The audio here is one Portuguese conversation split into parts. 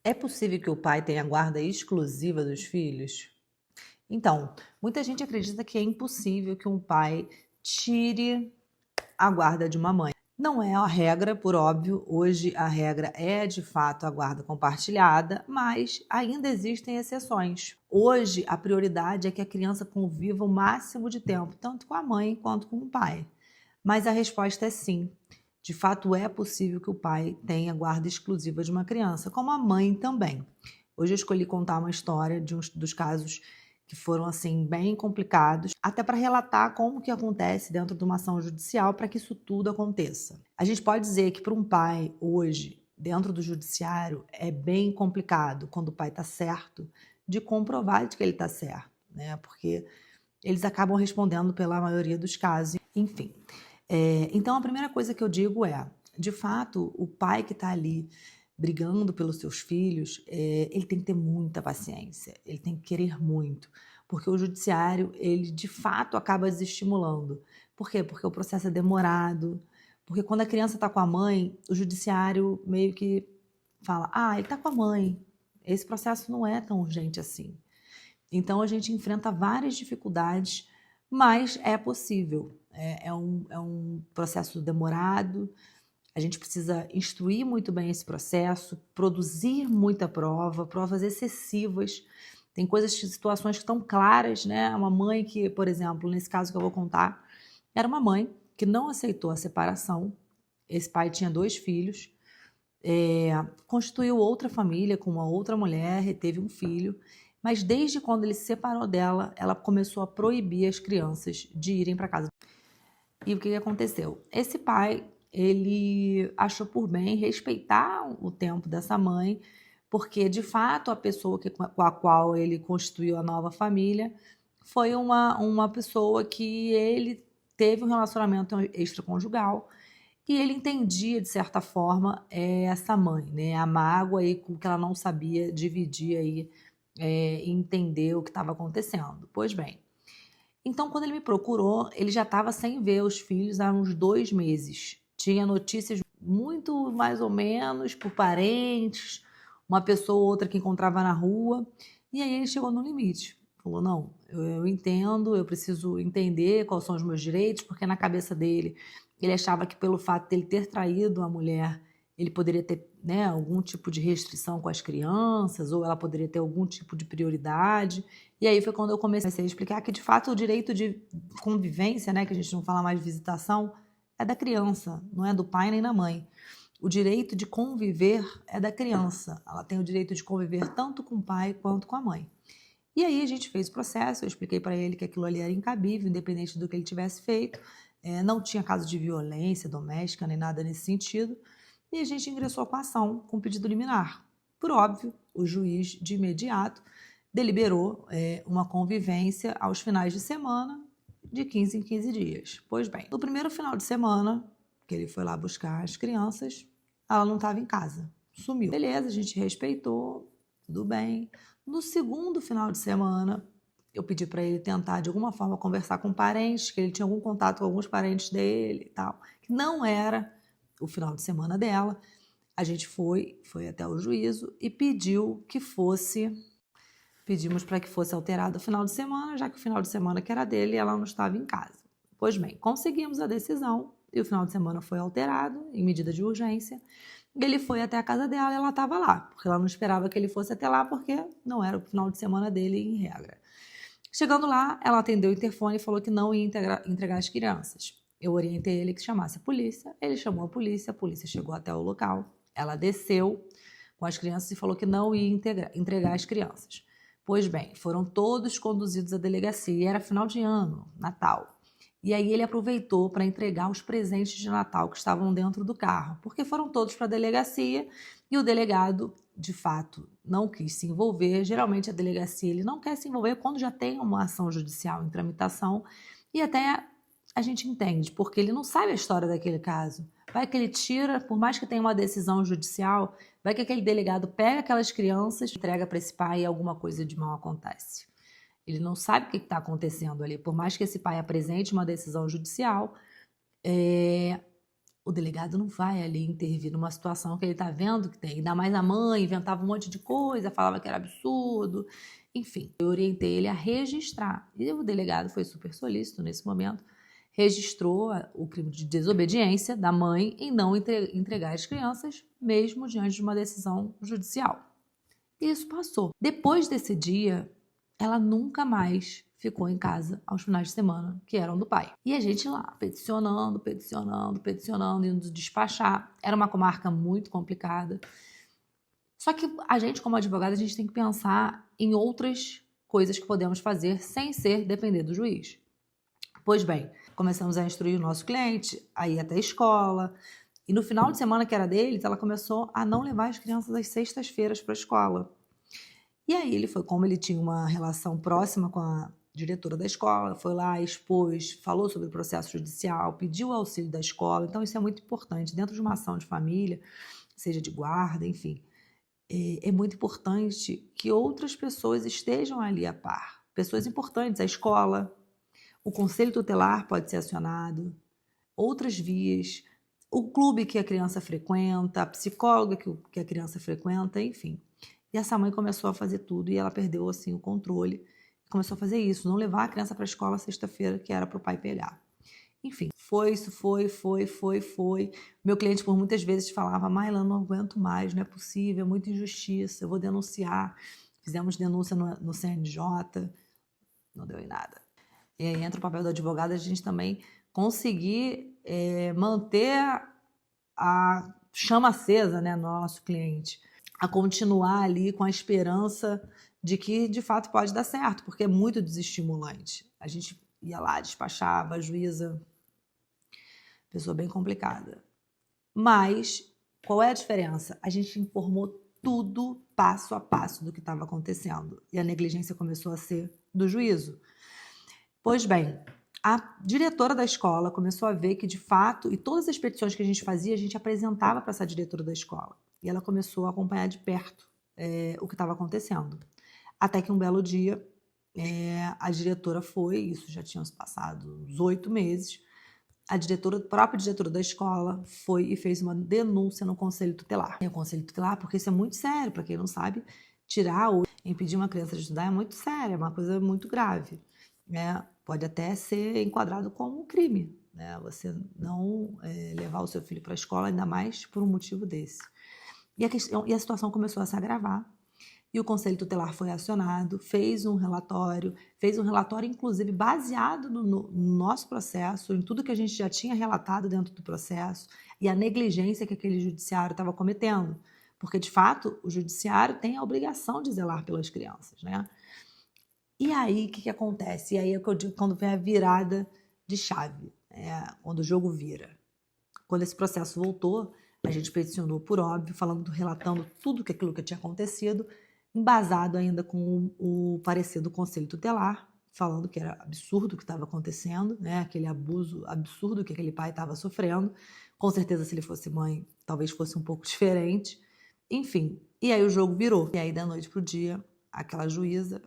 É possível que o pai tenha guarda exclusiva dos filhos? Então, muita gente acredita que é impossível que um pai tire a guarda de uma mãe. Não é a regra, por óbvio, hoje a regra é de fato a guarda compartilhada, mas ainda existem exceções. Hoje a prioridade é que a criança conviva o máximo de tempo, tanto com a mãe quanto com o pai. Mas a resposta é sim. De fato, é possível que o pai tenha guarda exclusiva de uma criança, como a mãe também. Hoje eu escolhi contar uma história de um dos casos que foram assim bem complicados, até para relatar como que acontece dentro de uma ação judicial para que isso tudo aconteça. A gente pode dizer que para um pai hoje, dentro do judiciário, é bem complicado quando o pai está certo de comprovar de que ele está certo, né? Porque eles acabam respondendo pela maioria dos casos, enfim. Então, a primeira coisa que eu digo é, de fato, o pai que está ali brigando pelos seus filhos, ele tem que ter muita paciência, ele tem que querer muito, porque o judiciário, ele de fato acaba desestimulando. Por quê? Porque o processo é demorado, porque quando a criança está com a mãe, o judiciário meio que fala, ele está com a mãe, esse processo não é tão urgente assim. Então a gente enfrenta várias dificuldades, mas é possível. É um processo demorado, a gente precisa instruir muito bem esse processo, produzir muita prova, provas excessivas. Tem coisas, situações que estão claras, né? Uma mãe que, por exemplo, nesse caso que eu vou contar, era uma mãe que não aceitou a separação. Esse pai tinha 2 filhos, constituiu outra família com uma outra mulher, teve um filho, mas desde quando ele se separou dela, ela começou a proibir as crianças de irem para casa. E o que aconteceu? Esse pai, ele achou por bem respeitar o tempo dessa mãe, porque de fato a pessoa com a qual ele constituiu a nova família foi uma pessoa que ele teve um relacionamento extraconjugal e ele entendia, de certa forma, essa mãe, né? A mágoa aí com que ela não sabia dividir aí, e entender o que estava acontecendo. Pois bem, então quando ele me procurou, ele já estava sem ver os filhos há uns 2 meses. Tinha notícias muito mais ou menos por parentes, uma pessoa ou outra que encontrava na rua, e aí ele chegou no limite. Falou, não, eu entendo, eu preciso entender quais são os meus direitos, porque na cabeça dele, ele achava que pelo fato dele ter traído a mulher, ele poderia ter, né, algum tipo de restrição com as crianças, ou ela poderia ter algum tipo de prioridade. E aí foi quando eu comecei a explicar que, de fato, o direito de convivência, né, que a gente não fala mais de visitação, é da criança, não é do pai nem da mãe. O direito de conviver é da criança. Ela tem o direito de conviver tanto com o pai quanto com a mãe. E aí a gente fez o processo, eu expliquei para ele que aquilo ali era incabível, independente do que ele tivesse feito, não tinha caso de violência doméstica nem nada nesse sentido, e a gente ingressou com a ação com pedido liminar. Por óbvio, o juiz de imediato deliberou uma convivência aos finais de semana, de 15 em 15 dias. Pois bem, no primeiro final de semana, que ele foi lá buscar as crianças, ela não estava em casa, sumiu. Beleza, a gente respeitou, tudo bem. No segundo final de semana, eu pedi para ele tentar de alguma forma conversar com parentes, que ele tinha algum contato com alguns parentes dele e tal, que não era o final de semana dela. A gente foi até o juízo e pedimos para que fosse alterado o final de semana, já que o final de semana que era dele, ela não estava em casa. Pois bem, conseguimos a decisão e o final de semana foi alterado em medida de urgência. Ele foi até a casa dela e ela estava lá, porque ela não esperava que ele fosse até lá, porque não era o final de semana dele em regra. Chegando lá, ela atendeu o interfone e falou que não ia entregar as crianças. Eu orientei ele que chamasse a polícia, ele chamou a polícia chegou até o local, ela desceu com as crianças e falou que não ia entregar as crianças. Pois bem, foram todos conduzidos à delegacia, e era final de ano, Natal. E aí ele aproveitou para entregar os presentes de Natal que estavam dentro do carro, porque foram todos para a delegacia e o delegado, de fato, não quis se envolver. Geralmente a delegacia ele não quer se envolver quando já tem uma ação judicial em tramitação e até a gente entende, porque ele não sabe a história daquele caso. Vai que ele tira, por mais que tenha uma decisão judicial, vai que aquele delegado pega aquelas crianças, entrega para esse pai e alguma coisa de mal acontece. Ele não sabe o que está acontecendo ali. Por mais que esse pai apresente uma decisão judicial, o delegado não vai ali intervir numa situação que ele tá vendo que tem. Ainda mais a mãe inventava um monte de coisa, falava que era absurdo. Enfim, eu orientei ele a registrar. E o delegado foi super solícito nesse momento. Registrou o crime de desobediência da mãe em não entregar as crianças, mesmo diante de uma decisão judicial. E isso passou. Depois desse dia, ela nunca mais ficou em casa aos finais de semana, que eram do pai. E a gente lá, peticionando, indo despachar. Era uma comarca muito complicada. Só que a gente, como advogado, a gente tem que pensar em outras coisas que podemos fazer sem ser depender do juiz. Pois bem, começamos a instruir o nosso cliente, a ir até a escola. E no final de semana que era deles, ela começou a não levar as crianças às sextas-feiras para a escola. E aí ele foi, como ele tinha uma relação próxima com a diretora da escola, foi lá, expôs, falou sobre o processo judicial, pediu o auxílio da escola. Então isso é muito importante. Dentro de uma ação de família, seja de guarda, enfim, é muito importante que outras pessoas estejam ali a par. Pessoas importantes, a escola, o conselho tutelar pode ser acionado, outras vias, o clube que a criança frequenta, a psicóloga que a criança frequenta, enfim. E essa mãe começou a fazer tudo e ela perdeu assim o controle. Começou a fazer isso, não levar a criança para a escola sexta-feira, que era para o pai pegar. Enfim, foi. Meu cliente por muitas vezes falava, Maila, não aguento mais, não é possível, é muita injustiça, eu vou denunciar. Fizemos denúncia no CNJ, não deu em nada. E aí entra o papel do advogado, a gente também conseguir manter a chama acesa, né, no nosso cliente, a continuar ali com a esperança de que de fato pode dar certo, porque é muito desestimulante. A gente ia lá, despachava, a juíza, pessoa bem complicada. Mas qual é a diferença? A gente informou tudo passo a passo do que estava acontecendo e a negligência começou a ser do juízo. Pois bem, a diretora da escola começou a ver que, de fato, e todas as petições que a gente fazia, a gente apresentava para essa diretora da escola. E ela começou a acompanhar de perto o que estava acontecendo. Até que um belo dia, a diretora foi, isso já tinham se passado uns 8 meses, a própria diretora da escola foi e fez uma denúncia no Conselho Tutelar. O Conselho Tutelar, porque isso é muito sério, para quem não sabe, tirar ou impedir uma criança de estudar é muito sério, é uma coisa muito grave. Pode até ser enquadrado como um crime, né? Você não levar o seu filho para a escola, ainda mais por um motivo desse. E a situação começou a se agravar, e o Conselho Tutelar foi acionado, fez um relatório inclusive baseado no nosso processo, em tudo que a gente já tinha relatado dentro do processo, e a negligência que aquele judiciário estava cometendo, porque de fato o judiciário tem a obrigação de zelar pelas crianças, né? E aí, o que acontece? E aí é o que eu digo quando vem a virada de chave, quando o jogo vira. Quando esse processo voltou, a gente peticionou por óbvio, relatando tudo aquilo que tinha acontecido, embasado ainda com o parecer do Conselho Tutelar, falando que era absurdo o que estava acontecendo, né? Aquele abuso absurdo que aquele pai estava sofrendo. Com certeza, se ele fosse mãe, talvez fosse um pouco diferente. Enfim, e aí o jogo virou. E aí, da noite para o dia, aquela juíza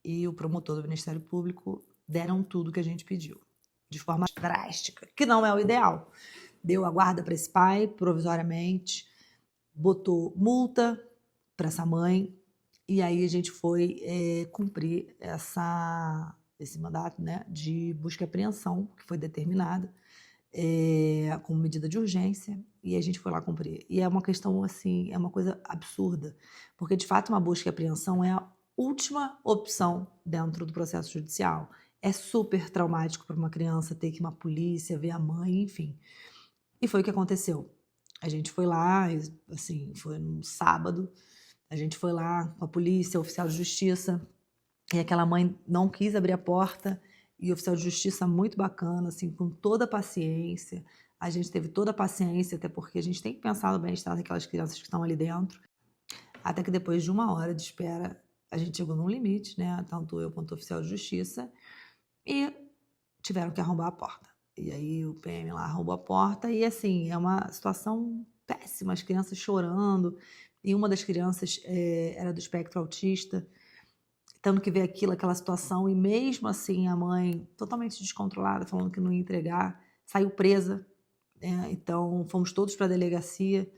e o promotor do Ministério Público deram tudo que a gente pediu, de forma drástica, que não é o ideal. Deu a guarda para esse pai, provisoriamente, botou multa para essa mãe, e aí a gente foi cumprir esse mandato, né, de busca e apreensão, que foi determinada como medida de urgência, e a gente foi lá cumprir. E é uma questão, assim, é uma coisa absurda, porque, de fato, uma busca e apreensão é a última opção dentro do processo judicial. É super traumático para uma criança ter que ir uma polícia, ver a mãe, enfim. E foi o que aconteceu. A gente foi lá, assim, foi num sábado, a gente foi lá com a polícia, o oficial de justiça, e aquela mãe não quis abrir a porta, e o oficial de justiça muito bacana, assim, com toda a paciência. A gente teve toda a paciência, até porque a gente tem que pensar no bem-estar daquelas crianças que estão ali dentro. Até que depois de 1 hora de espera, a gente chegou num limite, né? Tanto eu quanto o oficial de justiça, e tiveram que arrombar a porta. E aí o PM lá arrombou a porta e, assim, é uma situação péssima, as crianças chorando, e uma das crianças era do espectro autista, tendo que ver aquela situação, e mesmo assim a mãe totalmente descontrolada, falando que não ia entregar, saiu presa, né? Então, fomos todos para a delegacia.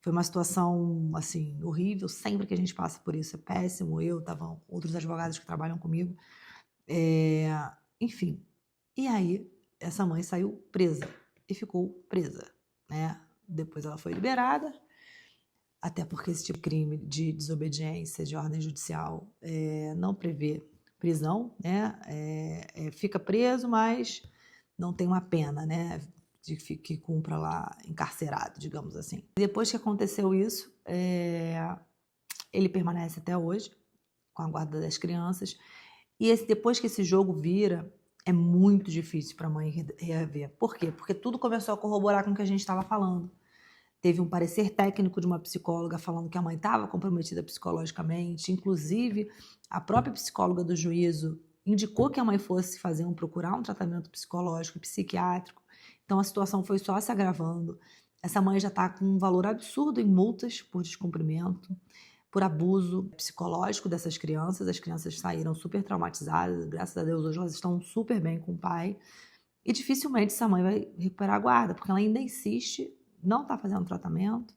Foi uma situação, assim, horrível. Sempre que a gente passa por isso é péssimo. Estavam outros advogados que trabalham comigo. Enfim. E aí, essa mãe saiu presa e ficou presa, né? Depois ela foi liberada, até porque esse tipo de crime de desobediência de ordem judicial não prevê prisão, né? Fica preso, mas não tem uma pena, né? De que cumpra lá encarcerado, digamos assim. Depois que aconteceu isso, ele permanece até hoje com a guarda das crianças. E depois que esse jogo vira, é muito difícil para a mãe reaver. Por quê? Porque tudo começou a corroborar com o que a gente estava falando. Teve um parecer técnico de uma psicóloga falando que a mãe estava comprometida psicologicamente. Inclusive, a própria psicóloga do juízo indicou que a mãe fosse procurar um tratamento psicológico e psiquiátrico. Então, a situação foi só se agravando. Essa mãe já está com um valor absurdo em multas por descumprimento, por abuso psicológico dessas crianças. As crianças saíram super traumatizadas, graças a Deus hoje elas estão super bem com o pai. E dificilmente essa mãe vai recuperar a guarda, porque ela ainda insiste, não está fazendo tratamento,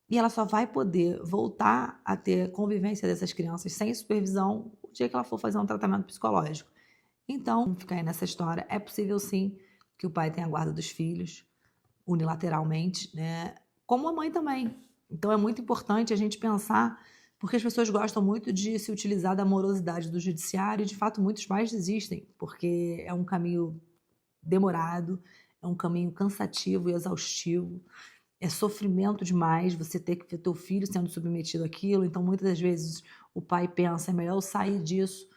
e ela só vai poder voltar a ter convivência dessas crianças sem supervisão o dia que ela for fazer um tratamento psicológico. Então, fica aí nessa história. É possível sim que o pai tenha a guarda dos filhos, unilateralmente, né? Como a mãe também. Então é muito importante a gente pensar, porque as pessoas gostam muito de se utilizar da morosidade do judiciário e, de fato, muitos pais desistem, porque é um caminho demorado, é um caminho cansativo e exaustivo, é sofrimento demais você ter que ver teu filho sendo submetido àquilo. Então, muitas das vezes, o pai pensa, é melhor eu sair disso,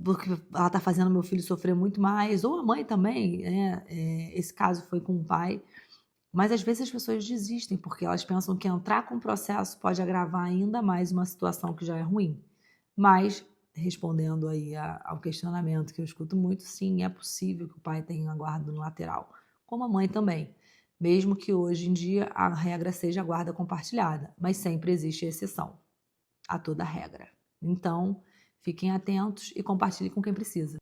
porque ela está fazendo meu filho sofrer muito mais, ou a mãe também, né? Esse caso foi com o pai. Mas às vezes as pessoas desistem porque elas pensam que entrar com o processo pode agravar ainda mais uma situação que já é ruim. Mas, respondendo aí ao questionamento que eu escuto muito, sim, é possível que o pai tenha a guarda no lateral, como a mãe também. Mesmo que hoje em dia a regra seja a guarda compartilhada, mas sempre existe exceção a toda regra. Então, fiquem atentos e compartilhem com quem precisa.